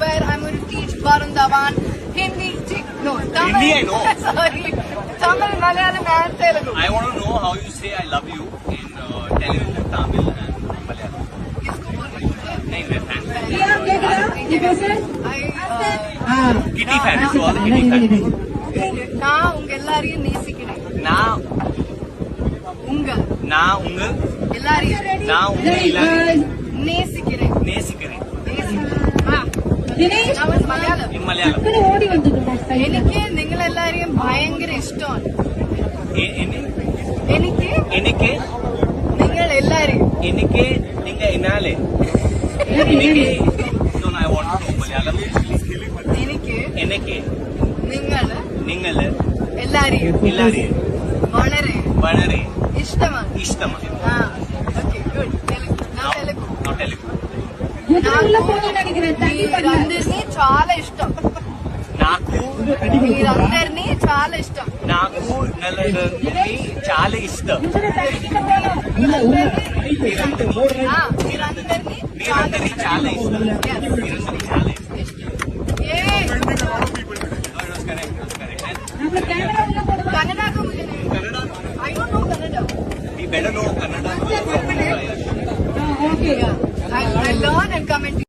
where I'm going to teach Varun Dhawan Hindi. No, Tamil. Hindi I know. Sorry, Tamil, Malayalam, and Telugu. I want to know how you say I love you in Telugu, Tamil and Malayalam. किसको बोल रही हूँ? नहीं मैं fan. Kitty fan. So all Kitty fan. நான் உங்க எல்லாரையும் நேசிக்கிறேன். நான் உங்க உங்க எல்லாரையும் நேசிக்கிறேன். நேசிக்கிறேன். Malayalam in Malayalam. എനിക്ക് നിങ്ങളെല്ലാരെയും ഭയങ്കര ഇഷ്ടമാണ്. എനിക്ക് എനിക്ക് നിങ്ങൾ എല്ലാരെയും എനിക്ക് നിങ്ങ എന്നാലേ എനിക്ക് no I want to know Malayalam. എനിക്ക് എനിക്ക് നിങ്ങൾ എല്ലാരെയും വളരെ വളരെ ഇഷ്ടമാണ്. ഇഷ്ടമാണ്. Okay good. Now Telugu. మీరందరినీ చాలా ఇష్టం. మీరందరినీ చాలా ఇష్టం. నాకు నలుగురిని చాలా ఇష్టం. మీరందరినీ చాలా ఇష్టం. कन्नड़ा तो मुझे नहीं, I don't know Kannada. You better know Kannada. I learn and comment.